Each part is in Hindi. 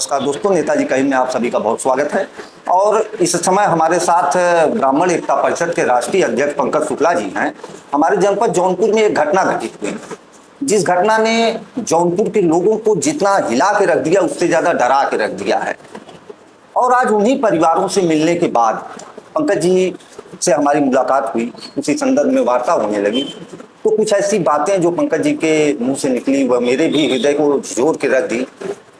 नमस्कार दोस्तों, नेताजी कहीं में आप सभी का बहुत स्वागत है। और इस समय हमारे साथ ब्राह्मण एकता परिषद के राष्ट्रीय अध्यक्ष पंकज शुक्ला जी हैं। हमारे जनपद जौनपुर में एक घटना घटित हुई, जिस घटना ने जौनपुर के लोगों को जितना हिला के रख दिया उससे ज्यादा डरा के रख दिया है। और आज उन्हीं परिवारों से मिलने के बाद पंकज जी से हमारी मुलाकात हुई, उसी संदर्भ में वार्ता होने लगी, तो कुछ ऐसी बातें जो पंकज जी के मुंह से निकली वह मेरे भी हृदय को झिझोर के रख दी।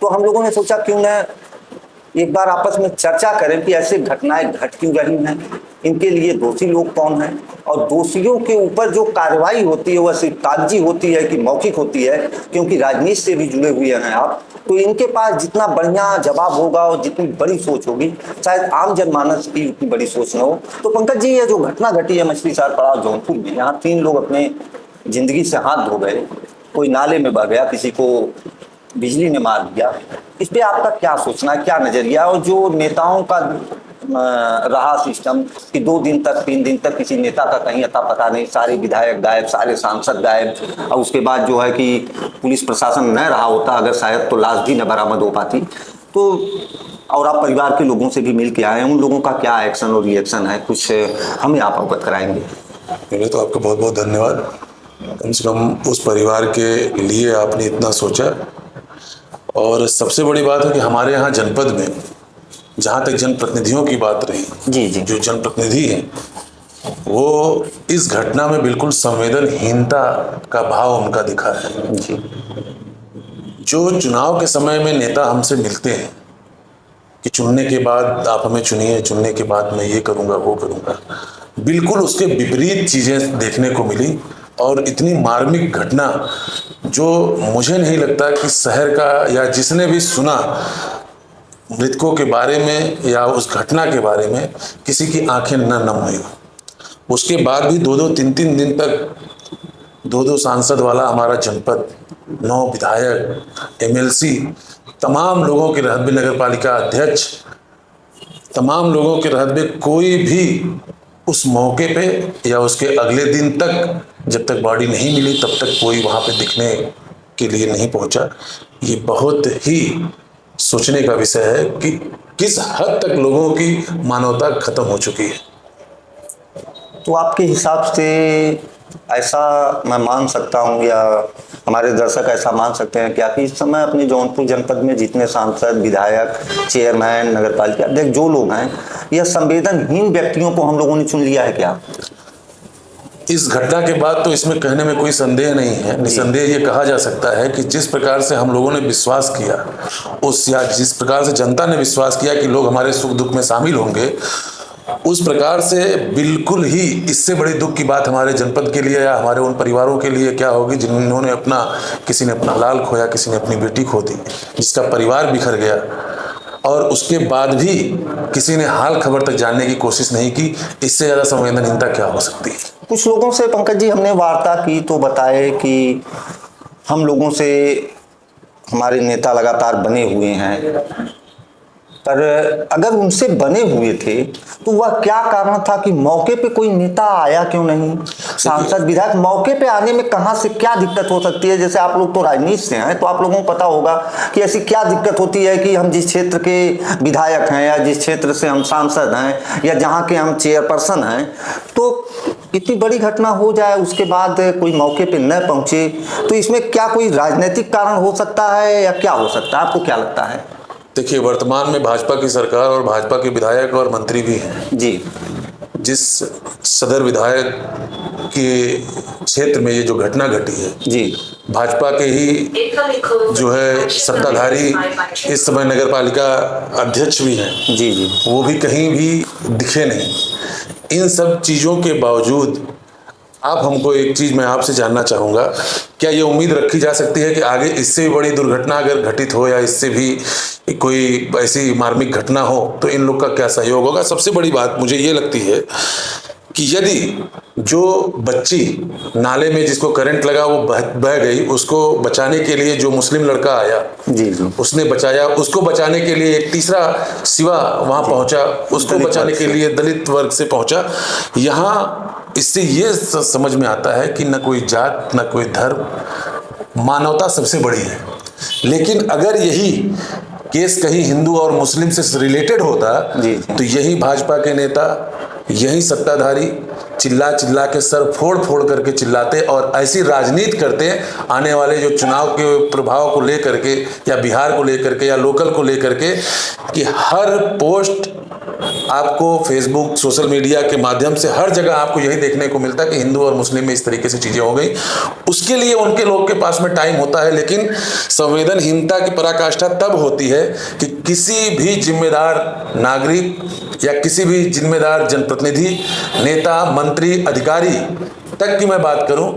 तो हम लोगों ने सोचा क्यों न एक बार आपस में चर्चा करें कि ऐसे घटनाएं घट क्यों रही हैं, इनके लिए दोषी लोग कौन हैं, और दोषियों के ऊपर जो कार्रवाई होती है वह सिर्फ कागजी होती है कि मौखिक होती है, क्योंकि राजनीति से भी जुड़े हुए हैं आप। तो इनके पास जितना बढ़िया जवाब होगा और जितनी बड़ी सोच होगी, शायद आम जनमानस की उतनी बड़ी सोच न हो। तो पंकज जी, ये जो घटना घटी है मछलीशहर पड़ाव जौनपुर में, यहाँ 3 लोग अपने जिंदगी से हाथ धो गए, कोई नाले में बह गया, किसी को बिजली ने मार दिया, इस पे आपका क्या सोचना है, क्या नजरिया? और जो नेताओं का रहा सिस्टम कि 2 दिन तक 3 दिन तक किसी नेता का कहीं अता पता नहीं, सारे विधायक गायब, सारे सांसद गायब, और उसके बाद जो है कि पुलिस प्रशासन न रहा होता अगर शायद, तो लाश भी न बरामद हो पाती। तो और आप परिवार के लोगों से भी मिल के आए हैं, उन लोगों का क्या एक्शन और रिएक्शन है, कुछ हमें आप अवगत कराएंगे? पहले तो आपका बहुत बहुत धन्यवाद। कम से कम उस परिवार के लिए आपने इतना सोचा। और सबसे बड़ी बात है कि हमारे यहाँ जनपद में जहाँ तक जनप्रतिनिधियों की बात रही, जी जी, जो जनप्रतिनिधि हैं वो इस घटना में बिल्कुल संवेदनहीनता का भाव उनका दिखा है जी। जो चुनाव के समय में नेता हमसे मिलते हैं कि चुनने के बाद आप हमें चुनिए, चुनने के बाद मैं ये करूँगा वो करूँगा, बिल्कुल उसके विपरीत चीज़ें देखने को मिली। और इतनी मार्मिक घटना जो मुझे नहीं लगता कि शहर का या जिसने भी सुना मृतकों के बारे में या उस घटना के बारे में किसी की आंखें न नम हुई। उसके बाद भी 2-2 3-3 दिन तक 2-2 सांसद वाला हमारा जनपद, 9 विधायक, एमएलसी, तमाम लोगों के रहत में नगर पालिका अध्यक्ष, तमाम लोगों के रहत में कोई भी उस मौके पे या उसके अगले दिन तक, जब तक बॉडी नहीं मिली तब तक कोई वहाँ पे दिखने के लिए नहीं पहुँचा। ये बहुत ही सोचने का विषय है कि किस हद तक लोगों की मानवता खत्म हो चुकी है। तो आपके हिसाब से ऐसा मैं मान सकता हूँ या हमारे दर्शक ऐसा मान सकते हैं क्या कि इस समय अपने जौनपुर जनपद में जितने सांसद, विधायक, चेयरमैन, नगर पालिका अध्यक्ष जो लोग हैं, यह संवेदनहीन व्यक्तियों को हम लोगों ने चुन लिया है क्या? इस घटना के बाद तो इसमें कहने में कोई संदेह नहीं है। निसंदेह ये कहा जा सकता है कि जिस प्रकार से हम लोगों ने विश्वास किया उस, या जिस प्रकार से जनता ने विश्वास किया कि लोग हमारे सुख दुख में शामिल होंगे, उस प्रकार से बिल्कुल ही इससे बड़ी दुख की बात हमारे जनपद के लिए या हमारे उन परिवारों के लिए क्या होगी जिन्होंने किसी ने अपना लाल खोया, किसी ने अपनी बेटी खो दी, जिसका परिवार बिखर गया, और उसके बाद भी किसी ने हाल खबर तक जानने की कोशिश नहीं की। इससे ज़्यादा संवेदनहीनता क्या हो सकती है? कुछ लोगों से पंकज जी हमने वार्ता की तो बताए कि हम लोगों से हमारे नेता लगातार बने हुए हैं, पर अगर उनसे बने हुए थे तो वह क्या कारण था कि मौके पे कोई नेता आया क्यों नहीं? सांसद, विधायक मौके पे आने में कहां से क्या दिक्कत हो सकती है? जैसे आप लोग तो राजनीति से हैं तो आप लोगों को पता होगा कि ऐसी क्या दिक्कत होती है कि हम जिस क्षेत्र के विधायक हैं या जिस क्षेत्र से हम सांसद हैं या जहाँ के हम चेयरपर्सन हैं, तो इतनी बड़ी घटना हो जाए उसके बाद कोई मौके पे न पहुंचे, तो इसमें क्या कोई राजनीतिक कारण हो सकता है या क्या हो सकता है? आपको क्या लगता है? देखिए, वर्तमान में भाजपा की सरकार और भाजपा के विधायक और मंत्री भी हैं जी। जिस सदर विधायक के क्षेत्र में ये जो घटना घटी है जी, भाजपा के ही जो है सत्ताधारी इस समय नगर पालिका अध्यक्ष भी हैं, जी जी, वो भी कहीं भी दिखे नहीं। इन सब चीज़ों के बावजूद आप हमको एक चीज़ मैं आपसे जानना चाहूँगा, क्या ये उम्मीद रखी जा सकती है कि आगे इससे भी बड़ी दुर्घटना अगर घटित हो या इससे भी कोई ऐसी मार्मिक घटना हो तो इन लोग का क्या सहयोग होगा? सबसे बड़ी बात मुझे ये लगती है कि यदि जो बच्ची नाले में जिसको करंट लगा वो बह गई, उसको बचाने के लिए जो मुस्लिम लड़का आया जी जी, उसने बचाया, उसको बचाने के लिए एक तीसरा शिवा वहाँ पहुँचा, उसको बचाने के लिए दलित वर्ग से पहुँचा। यहाँ इससे ये समझ में आता है कि न कोई जात, न कोई धर्म, मानवता सबसे बड़ी है। लेकिन अगर यही केस कहीं हिंदू और मुस्लिम से रिलेटेड होता जी। तो यही भाजपा के नेता, यही सत्ताधारी चिल्ला चिल्ला के सर फोड़ फोड़ करके चिल्लाते और ऐसी राजनीति करते आने वाले जो चुनाव के प्रभाव को लेकर के, या बिहार को लेकर के, या लोकल को लेकर के, कि हर पोस्ट आपको फेसबुक सोशल मीडिया के माध्यम से हर जगह आपको यही देखने को मिलता है कि हिंदू और मुस्लिम में इस तरीके से चीजें हो गई। उसके लिए उनके लोग के पास में टाइम होता है, लेकिन संवेदनहीनता की पराकाष्ठा तब होती है कि किसी भी जिम्मेदार नागरिक या किसी भी जिम्मेदार जनप्रतिनिधि, नेता, मंत्री, अधिकारी तक की मैं बात करूं,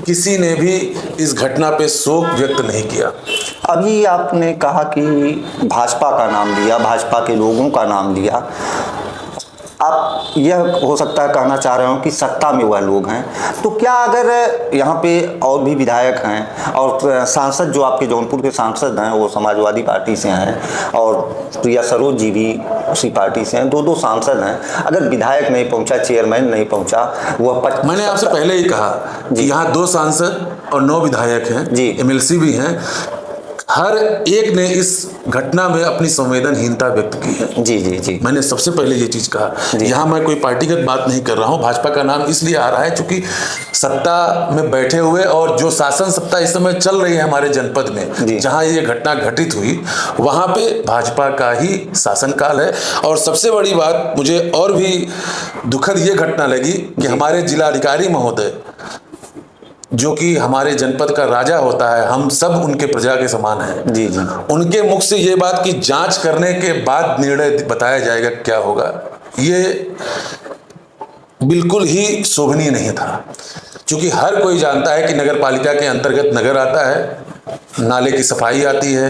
किसी ने भी इस घटना पे शोक व्यक्त नहीं किया। अभी आपने कहा कि भाजपा का नाम लिया, भाजपा के लोगों का नाम लिया। आप यह हो सकता है कहना चाह रहे हो कि सत्ता में वह लोग हैं, तो क्या अगर यहाँ पे और भी विधायक हैं और सांसद जो आपके जौनपुर के सांसद हैं वो समाजवादी पार्टी से हैं और प्रिया सरोज जी भी उसी पार्टी से हैं, दो सांसद हैं, अगर विधायक नहीं पहुंचा, चेयरमैन नहीं पहुंचा, वह मैंने आपसे पहले ही कहा कि यहाँ 2 सांसद और 9 विधायक हैं जी, एमएलसी भी हैं, हर एक ने इस घटना में अपनी संवेदनहीनता व्यक्त की है। जी जी जी, मैंने सबसे पहले ये चीज कहा। यहाँ मैं कोई पार्टीगत बात नहीं कर रहा हूँ, भाजपा का नाम इसलिए आ रहा है क्योंकि सत्ता में बैठे हुए और जो शासन सत्ता इस समय चल रही है हमारे जनपद में, जहां ये घटना घटित हुई वहां पे भाजपा का ही शासनकाल है। और सबसे बड़ी बात मुझे और भी दुखद ये घटना लगी कि हमारे जिलाधिकारी महोदय, जो कि हमारे जनपद का राजा होता है, हम सब उनके प्रजा के समान हैं, जी जी, उनके मुख से ये बात की जांच करने के बाद निर्णय बताया जाएगा क्या होगा, ये बिल्कुल ही शोभनीय नहीं था। क्योंकि हर कोई जानता है कि नगर पालिका के अंतर्गत नगर आता है, नाले की सफाई आती है,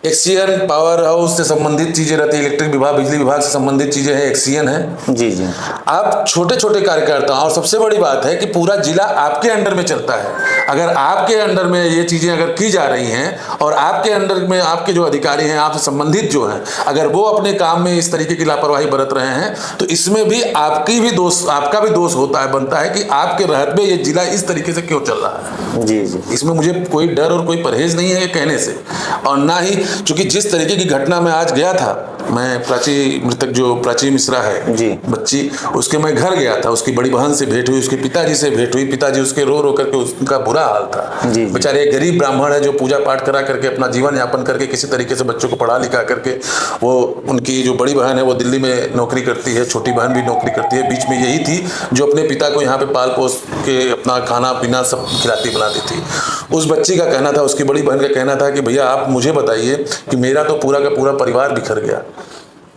एक्सीएन पावर हाउस से संबंधित चीजें रहती है, इलेक्ट्रिक विभाग, बिजली विभाग से संबंधित चीजें हैं, एक्सीएन है। जी जी, आप छोटे छोटे कार्यकर्ता, और सबसे बड़ी बात है कि पूरा जिला आपके अंडर में चलता है। अगर आपके अंडर में ये चीजें अगर की जा रही हैं और आपके अंडर में आपके जो अधिकारी हैं, आपसे संबंधित जो हैं, अगर वो अपने काम में इस तरीके की लापरवाही बरत रहे हैं, तो इसमें भी आपका भी दोष होता है, बनता है कि आपके रहत में ये जिला इस तरीके से क्यों चल रहा है। जी जी, इसमें मुझे कोई डर और कोई परहेज नहीं है कहने से, और ना ही चूंकि जिस तरीके की घटना में आज गया था, मैं मृतक जो प्राची मिश्रा है जी, बच्ची, उसके मैं घर गया था, उसकी बड़ी बहन से भेंट हुई, उसके पिताजी से भेंट हुई, पिताजी उसके रो रो करके, उसका बुरा हाल था। बेचारे एक गरीब ब्राह्मण है जो पूजा पाठ करा करके अपना जीवन यापन करके किसी तरीके से बच्चों को पढ़ा लिखा करके, वो उनकी जो बड़ी बहन है वो दिल्ली में नौकरी करती है, छोटी बहन भी नौकरी करती है, बीच में यही थी जो अपने पिता को यहाँ पे पाल पोस के अपना खाना पीना सब खिलाती बनाती थी। उस बच्ची का कहना था, उसकी बड़ी बहन का कहना था कि भैया आप मुझे बताइए कि मेरा तो पूरा का पूरा परिवार बिखर गया,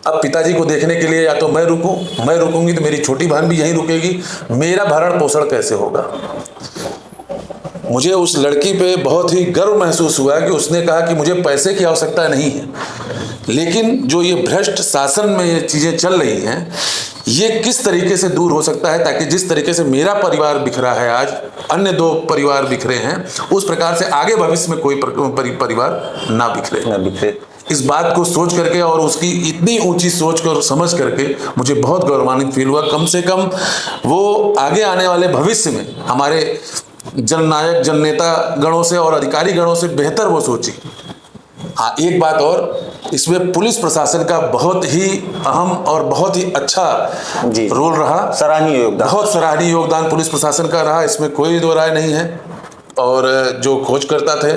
अब पिताजी को देखने के लिए या तो मैं रुकूंगी तो मेरी छोटी बहन भी यहीं रुकेगी, मेरा भरण पोषण कैसे होगा। मुझे उस लड़की पे बहुत ही गर्व महसूस हुआ कि उसने कहा कि मुझे पैसे की आवश्यकता नहीं है, लेकिन जो ये भ्रष्ट शासन में ये चीज़ें चल रही हैं, ये किस तरीके से दूर हो सकता है, ताकि जिस तरीके से मेरा परिवार बिखरा है, आज अन्य 2 परिवार बिखरे हैं, उस प्रकार से आगे भविष्य में कोई परिवार ना बिखरे। इस बात को सोच करके और उसकी इतनी ऊंची सोच कर समझ करके मुझे बहुत गौरवान्वित फील हुआ। कम से कम वो आगे आने वाले भविष्य में हमारे जननायक जननेता गणों से और अधिकारी गणों से बेहतर वो सोची। हाँ, एक बात और, इसमें पुलिस प्रशासन का बहुत ही अहम और बहुत ही अच्छा रोल रहा, सराहनीय योगदान, बहुत सराहनीय योगदान पुलिस प्रशासन का रहा, इसमें कोई दो राय नहीं है। और जो खोजकर्ता थे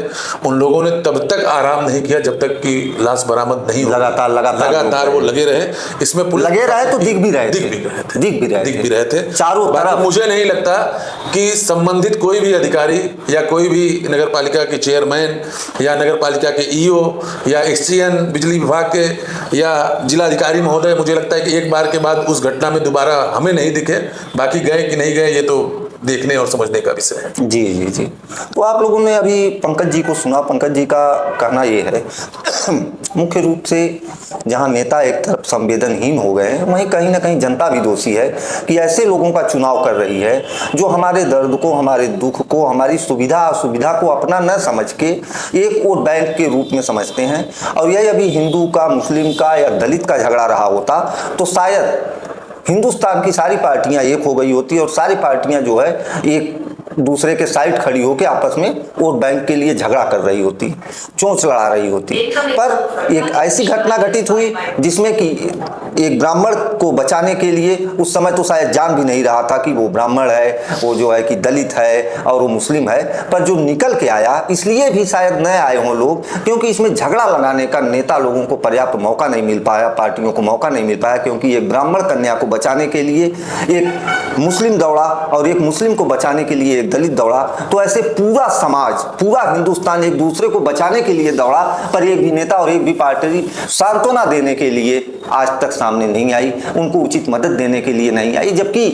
उन लोगों ने तब तक आराम नहीं किया जब तक कि लाश बरामद नहीं हुई, लगातार वो लगे रहे। इसमें लगे रहे तो दिख भी रहे थे चारों तरफ। मुझे नहीं लगता कि संबंधित कोई भी अधिकारी या कोई भी नगर पालिका के चेयरमैन या नगर पालिका के ईओ या एक्सीएन बिजली विभाग के या जिलाधिकारी महोदय, मुझे लगता है कि एक बार के बाद उस घटना में दोबारा हमें नहीं दिखे। बाकी गए कि नहीं गए ये तो देखने और समझने का विषय है। जी जी जी, तो आप लोगों ने अभी पंकज जी को सुना। पंकज जी का कहना ये है मुख्य रूप से जहां नेता एक तरफ संवेदनहीन हो गए हैं, वहीं कहीं ना कहीं जनता भी दोषी है कि ऐसे लोगों का चुनाव कर रही है जो हमारे दर्द को, हमारे दुख को, हमारी सुविधा असुविधा को अपना न समझ के एक वोट बैंक के रूप में समझते हैं। और यही अभी हिंदू का, मुस्लिम का या दलित का झगड़ा रहा होता तो शायद हिंदुस्तान की सारी पार्टियां एक हो गई होती और सारी पार्टियां जो है एक दूसरे के साइड खड़ी होकर आपस में वोट बैंक के लिए झगड़ा कर रही होती, चोंच लड़ा रही होती। पर एक ऐसी घटना घटित हुई जिसमें कि एक ब्राह्मण को बचाने के लिए, उस समय तो शायद जान भी नहीं रहा था कि वो ब्राह्मण है, वो जो है कि दलित है और वो मुस्लिम है, पर जो निकल के आया, इसलिए भी शायद न आए हों लोग क्योंकि इसमें झगड़ा लगाने का नेता लोगों को पर्याप्त मौका नहीं मिल पाया, पार्टियों को मौका नहीं मिल पाया, क्योंकि एक ब्राह्मण कन्या को बचाने के लिए एक मुस्लिम दौड़ा और एक मुस्लिम को बचाने के लिए एक दलित दौड़ा। तो ऐसे पूरा समाज, पूरा हिंदुस्तान एक दूसरे को बचाने के लिए दौड़ा, पर एक भी नेता और एक भी पार्टी सांत्वना देने के लिए आज तक सामने नहीं आई, उनको उचित मदद देने के लिए नहीं आई। जबकि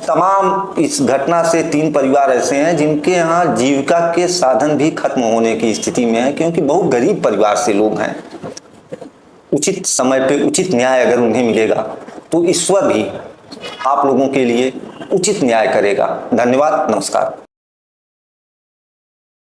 तमाम इस घटना से 3 परिवार ऐसे हैं जिनके यहाँ जीविका के साधन भी खत्म होने की स्थिति में है, क्योंकि बहुत गरीब परिवार से लोग हैं। उचित समय पे उचित न्याय अगर उन्हें मिलेगा तो ईश्वर भी आप लोगों के लिए उचित न्याय करेगा। धन्यवाद, नमस्कार।